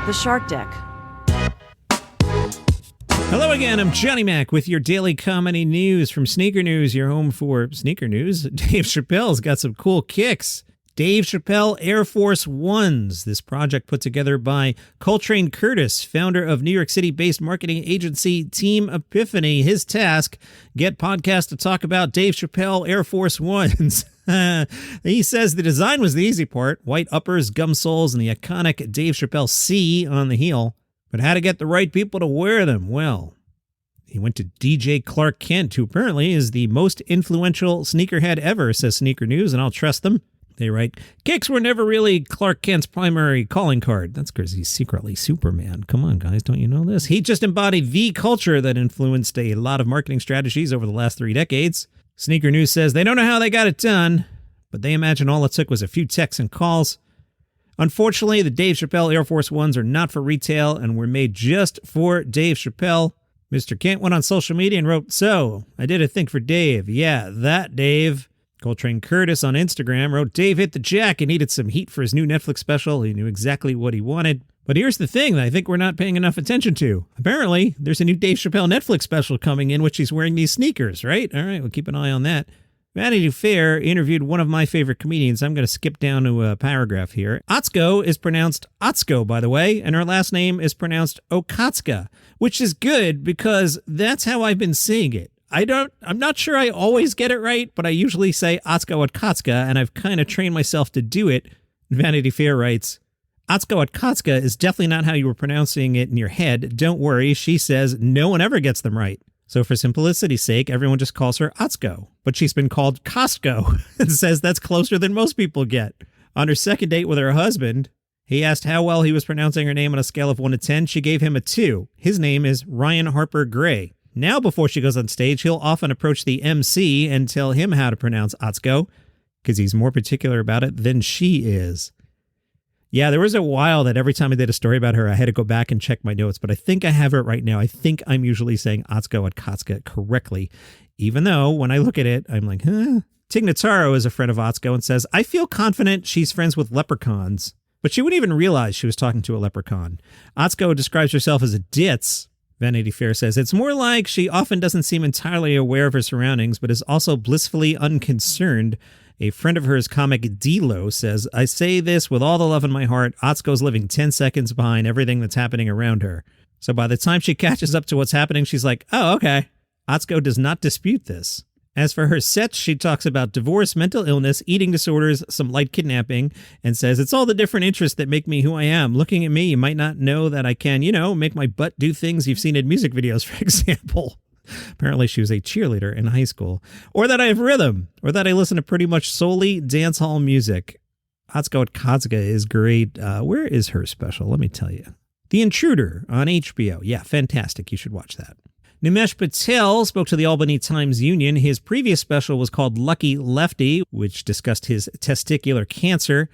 The Shark Deck. Hello again, I'm Johnny Mac with your daily comedy news from Sneaker News, your home for sneaker news. Dave Chappelle's got some cool kicks. Dave Chappelle Air Force Ones, this project put together by Coltrane Curtis, founder of New York City-based marketing agency Team Epiphany. His task, get podcasts to talk about Dave Chappelle Air Force Ones. He says the design was the easy part, white uppers, gum soles, and the iconic Dave Chappelle C on the heel. But how to get the right people to wear them? Well, he went to DJ Clark Kent, who apparently is the most influential sneakerhead ever, says Sneaker News, and I'll trust them. They write, kicks were never really Clark Kent's primary calling card. That's because he's secretly Superman. Come on, guys, don't you know this? He just embodied the culture that influenced a lot of marketing strategies over the last 3 decades. Sneaker News says they don't know how they got it done, but they imagine all it took was a few texts and calls. Unfortunately, the Dave Chappelle Air Force Ones are not for retail and were made just for Dave Chappelle. Mr. Kent went on social media and wrote, "So, I did a thing for Dave. Yeah, that Dave." Coltrane Curtis on Instagram wrote, "Dave hit the jack and needed some heat for his new Netflix special. He knew exactly what he wanted." But here's the thing that I think we're not paying enough attention to. Apparently, there's a new Dave Chappelle Netflix special coming in which he's wearing these sneakers, right? All right, we'll keep an eye on that. Vanity Fair interviewed one of my favorite comedians. I'm going to skip down to a paragraph here. Atsuko is pronounced Atsuko, by the way, and her last name is pronounced Okatsuka, which is good because that's how I've been seeing it. I'm not sure I always get it right, but I usually say Atsuko Okatsuka, and I've kind of trained myself to do it. Vanity Fair writes, Atsuko Okatsuka is definitely not how you were pronouncing it in your head. Don't worry, she says no one ever gets them right. So for simplicity's sake, everyone just calls her Atsuko. But she's been called Costco and says that's closer than most people get. On her second date with her husband, he asked how well he was pronouncing her name on a scale of 1 to 10. She gave him a 2. His name is Ryan Harper Gray. Now, before she goes on stage, he'll often approach the MC and tell him how to pronounce Atsuko, because he's more particular about it than she is. Yeah, there was a while that every time I did a story about her, I had to go back and check my notes, but I think I have it right now. I think I'm usually saying Atsuko Okatsuka correctly, even though when I look at it, I'm like, huh? Tig Notaro is a friend of Atsuko and says, I feel confident she's friends with leprechauns, but she wouldn't even realize she was talking to a leprechaun. Atsuko describes herself as a ditz. Vanity Fair says it's more like she often doesn't seem entirely aware of her surroundings, but is also blissfully unconcerned. A friend of hers, comic D-Lo, says, I say this with all the love in my heart. Atsuko's living 10 seconds behind everything that's happening around her. So by the time she catches up to what's happening, she's like, oh, okay. Atsuko does not dispute this. As for her sets, she talks about divorce, mental illness, eating disorders, some light kidnapping, and says, it's all the different interests that make me who I am. Looking at me, you might not know that I can, make my butt do things you've seen in music videos, for example. Apparently she was a cheerleader in high school. Or that I have rhythm, or that I listen to pretty much solely dance hall music. Atsuko Okatsuka is great. Where is her special? Let me tell you. The Intruder on HBO. Yeah, fantastic. You should watch that. Nimesh Patel spoke to the Albany Times Union. His previous special was called Lucky Lefty, which discussed his testicular cancer.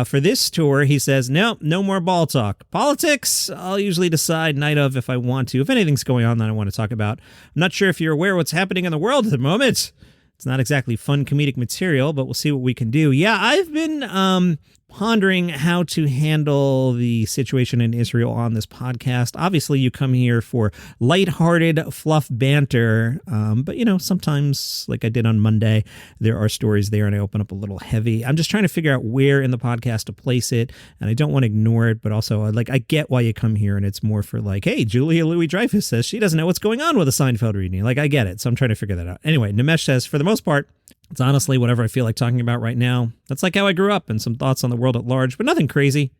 For this tour, he says, no more ball talk. Politics, I'll usually decide night of if I want to. If anything's going on that I want to talk about. I'm not sure if you're aware of what's happening in the world at the moment. It's not exactly fun comedic material, but we'll see what we can do. Yeah, I've been pondering how to handle the situation in Israel on this podcast. Obviously, you come here for lighthearted fluff banter, but sometimes, like I did on Monday, there are stories there and I open up a little heavy. I'm just trying to figure out where in the podcast to place it, and I don't want to ignore it, but also, I get why you come here, and it's more for hey, Julia Louis-Dreyfus says she doesn't know what's going on with a Seinfeld reading. I get it, so I'm trying to figure that out. Anyway, Nimesh says, for the most part, it's honestly whatever I feel like talking about right now. That's how I grew up, and some thoughts on the world at large, but nothing crazy.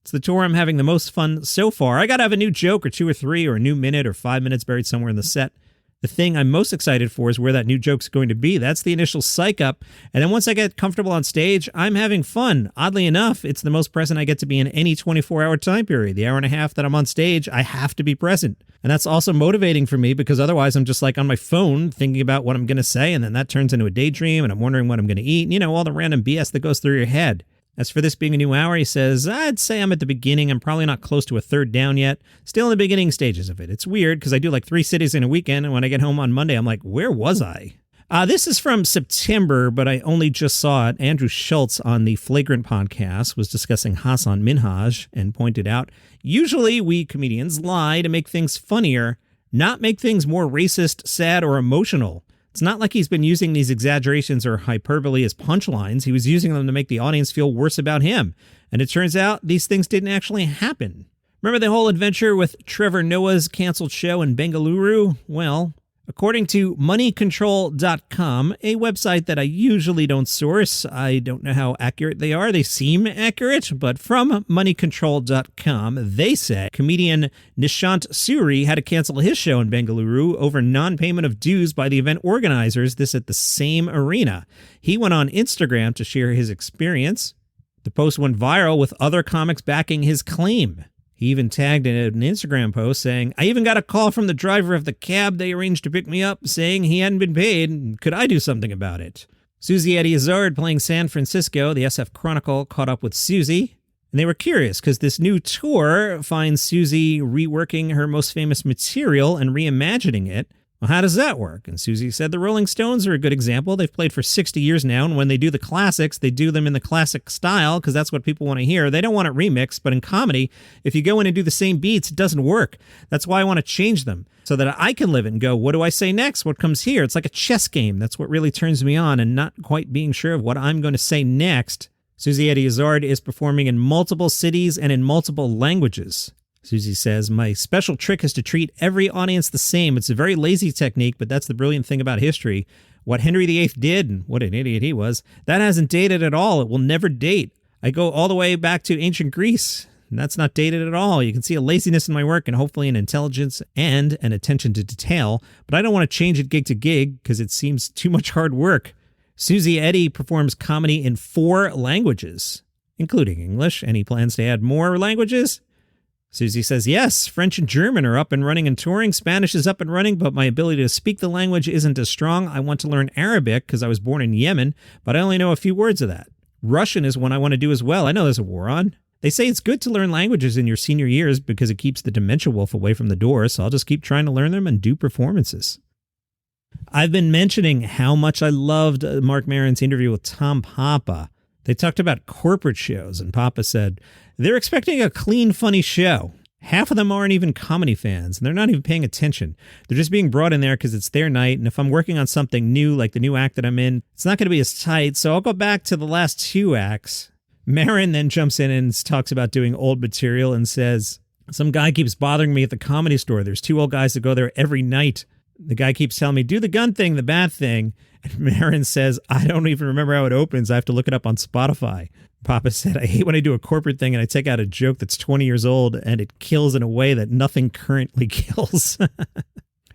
It's the tour I'm having the most fun so far. I gotta have a new joke or 2 or 3 or a new minute or 5 minutes buried somewhere in the set. The thing I'm most excited for is where that new joke's going to be. That's the initial psych up. And then once I get comfortable on stage, I'm having fun. Oddly enough, it's the most present I get to be in any 24-hour time period. The hour and a half that I'm on stage, I have to be present. And that's also motivating for me because otherwise I'm just on my phone thinking about what I'm going to say. And then that turns into a daydream and I'm wondering what I'm going to eat. All the random BS that goes through your head. As for this being a new hour, he says, I'd say I'm at the beginning. I'm probably not close to a third down yet. Still in the beginning stages of it. It's weird because I do 3 cities in a weekend. And when I get home on Monday, I'm like, where was I? This is from September, but I only just saw it. Andrew Schulz on the Flagrant podcast was discussing Hasan Minhaj and pointed out, usually we comedians lie to make things funnier, not make things more racist, sad, or emotional. It's not like he's been using these exaggerations or hyperbole as punchlines. He was using them to make the audience feel worse about him. And it turns out these things didn't actually happen. Remember the whole adventure with Trevor Noah's canceled show in Bengaluru? Well, according to moneycontrol.com, a website that I usually don't source, I don't know how accurate they are. They seem accurate, but from moneycontrol.com, they say comedian Nishant Suri had to cancel his show in Bengaluru over non-payment of dues by the event organizers, this at the same arena. He went on Instagram to share his experience. The post went viral with other comics backing his claim. He even tagged in an Instagram post saying, I even got a call from the driver of the cab they arranged to pick me up saying he hadn't been paid. Could I do something about it? Suze Eddie Izzard playing San Francisco, the SF Chronicle, caught up with Suze. And they were curious because this new tour finds Suze reworking her most famous material and reimagining it. Well, how does that work? And Suze said the Rolling Stones are a good example. They've played for 60 years now, and when they do the classics, they do them in the classic style because that's what people want to hear. They don't want it remixed, but in comedy, if you go in and do the same beats, it doesn't work. That's why I want to change them so that I can live it and go, what do I say next? What comes here? It's like a chess game. That's what really turns me on, and not quite being sure of what I'm going to say next. Suze Eddie Izzard is performing in multiple cities and in multiple languages. Suze says, my special trick is to treat every audience the same. It's a very lazy technique, but that's the brilliant thing about history. What Henry VIII did, and what an idiot he was, that hasn't dated at all. It will never date. I go all the way back to ancient Greece, and that's not dated at all. You can see a laziness in my work and hopefully an intelligence and an attention to detail, but I don't want to change it gig to gig because it seems too much hard work. Suze Eddie performs comedy in 4 languages, including English, and he plans to add more languages. Suze says, yes, French and German are up and running and touring. Spanish is up and running, but my ability to speak the language isn't as strong. I want to learn Arabic because I was born in Yemen, but I only know a few words of that. Russian is one I want to do as well. I know there's a war on. They say it's good to learn languages in your senior years because it keeps the dementia wolf away from the door, so I'll just keep trying to learn them and do performances. I've been mentioning how much I loved Marc Maron's interview with Tom Papa. They talked about corporate shows, and Papa said, they're expecting a clean, funny show. Half of them aren't even comedy fans, and they're not even paying attention. They're just being brought in there because it's their night, and if I'm working on something new, like the new act that I'm in, it's not going to be as tight, so I'll go back to the last 2 acts. Maron then jumps in and talks about doing old material and says, some guy keeps bothering me at the Comedy Store. There's 2 old guys that go there every night. The guy keeps telling me, do the gun thing, the bad thing. And Maron says, I don't even remember how it opens. I have to look it up on Spotify. Papa said, I hate when I do a corporate thing and I take out a joke that's 20 years old and it kills in a way that nothing currently kills.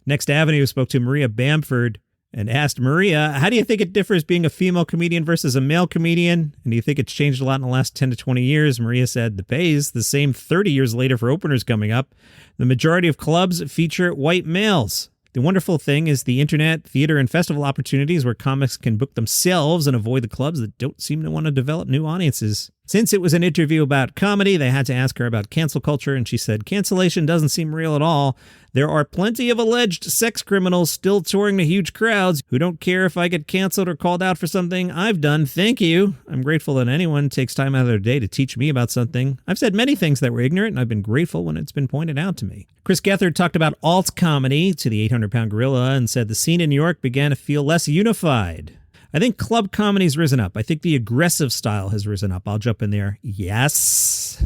Next Avenue spoke to Maria Bamford and asked Maria, how do you think it differs being a female comedian versus a male comedian? And do you think it's changed a lot in the last 10 to 20 years? Maria said, the pay is the same 30 years later for openers coming up. The majority of clubs feature white males. The wonderful thing is the internet, theater, and festival opportunities where comics can book themselves and avoid the clubs that don't seem to want to develop new audiences. Since it was an interview about comedy, they had to ask her about cancel culture, and she said, cancellation doesn't seem real at all. There are plenty of alleged sex criminals still touring to huge crowds who don't care if I get canceled or called out for something I've done. Thank you. I'm grateful that anyone takes time out of their day to teach me about something. I've said many things that were ignorant, and I've been grateful when it's been pointed out to me. Chris Gethart talked about alt comedy to the 800-pound gorilla and said the scene in New York began to feel less unified. I think club comedy's risen up. I think the aggressive style has risen up. I'll jump in there. Yes.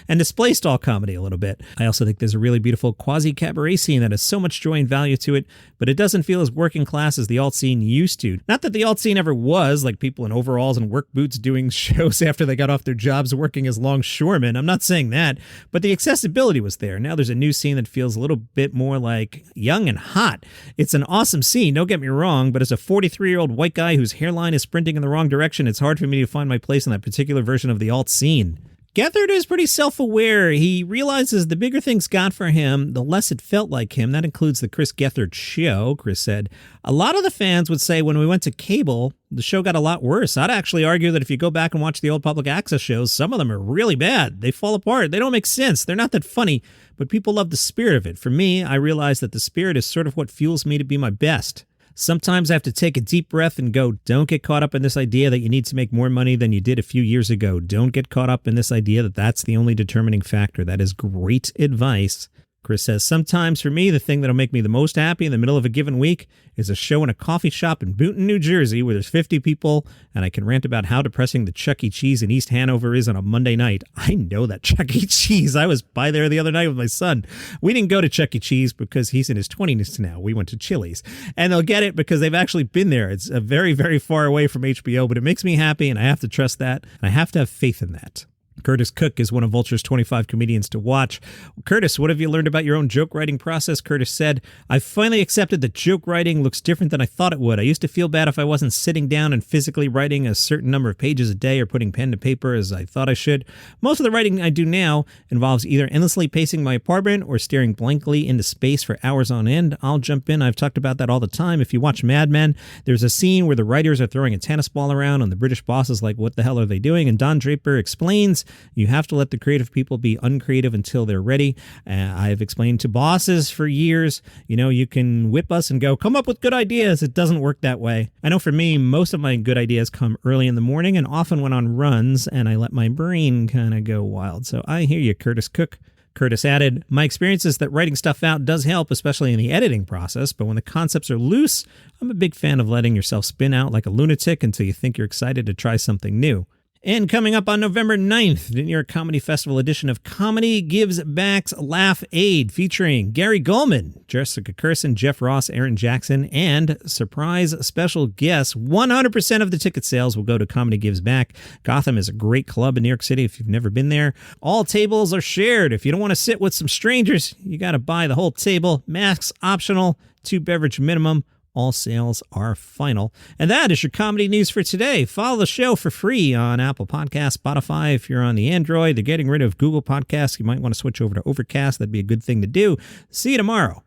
And display style comedy a little bit. I also think there's a really beautiful quasi-cabaret scene that has so much joy and value to it, but it doesn't feel as working class as the alt scene used to. Not that the alt scene ever was, like people in overalls and work boots doing shows after they got off their jobs working as longshoremen. I'm not saying that, but the accessibility was there. Now there's a new scene that feels a little bit more like young and hot. It's an awesome scene, don't get me wrong, but as a 43-year-old white guy whose hairline is sprinting in the wrong direction, it's hard for me to find my place in that particular version of the alt scene. Gethart is pretty self-aware. He realizes the bigger things got for him, the less it felt like him. That includes the Chris Gethart show, Chris said. A lot of the fans would say when we went to cable, the show got a lot worse. I'd actually argue that if you go back and watch the old public access shows, some of them are really bad. They fall apart. They don't make sense. They're not that funny, but people love the spirit of it. For me, I realize that the spirit is sort of what fuels me to be my best. Sometimes I have to take a deep breath and go, don't get caught up in this idea that you need to make more money than you did a few years ago. Don't get caught up in this idea that that's the only determining factor. That is great advice. Chris says, sometimes for me, the thing that'll make me the most happy in the middle of a given week is a show in a coffee shop in Boonton, New Jersey, where there's 50 people, and I can rant about how depressing the Chuck E. Cheese in East Hanover is on a Monday night. I know that Chuck E. Cheese. I was by there the other night with my son. We didn't go to Chuck E. Cheese because he's in his 20s now. We went to Chili's. And they'll get it because they've actually been there. It's very, very far away from HBO, but it makes me happy, and I have to trust that, and I have to have faith in that. Curtis Cook is one of Vulture's 25 comedians to watch. Curtis, what have you learned about your own joke writing process? Curtis said, I finally accepted that joke writing looks different than I thought it would. I used to feel bad if I wasn't sitting down and physically writing a certain number of pages a day or putting pen to paper as I thought I should. Most of the writing I do now involves either endlessly pacing my apartment or staring blankly into space for hours on end. I'll jump in. I've talked about that all the time. If you watch Mad Men, there's a scene where the writers are throwing a tennis ball around and the British boss is like, what the hell are they doing? And Don Draper explains, you have to let the creative people be uncreative until they're ready. I've explained to bosses for years, you can whip us and go, come up with good ideas. It doesn't work that way. I know for me, most of my good ideas come early in the morning and often when on runs, and I let my brain kind of go wild. So I hear you, Curtis Cook. Curtis added, my experience is that writing stuff out does help, especially in the editing process, but when the concepts are loose, I'm a big fan of letting yourself spin out like a lunatic until you think you're excited to try something new. And coming up on November 9th, the New York Comedy Festival edition of Comedy Gives Back's Laugh Aid, featuring Gary Goldman, Jessica Kirson, Jeff Ross, Aaron Jackson, and surprise special guests. 100% of the ticket sales will go to Comedy Gives Back. Gotham is a great club in New York City if you've never been there. All tables are shared. If you don't want to sit with some strangers, you got to buy the whole table. Masks optional, 2 beverage minimum. All sales are final. And that is your comedy news for today. Follow the show for free on Apple Podcasts, Spotify. If you're on the Android, they're getting rid of Google Podcasts. You might want to switch over to Overcast. That'd be a good thing to do. See you tomorrow.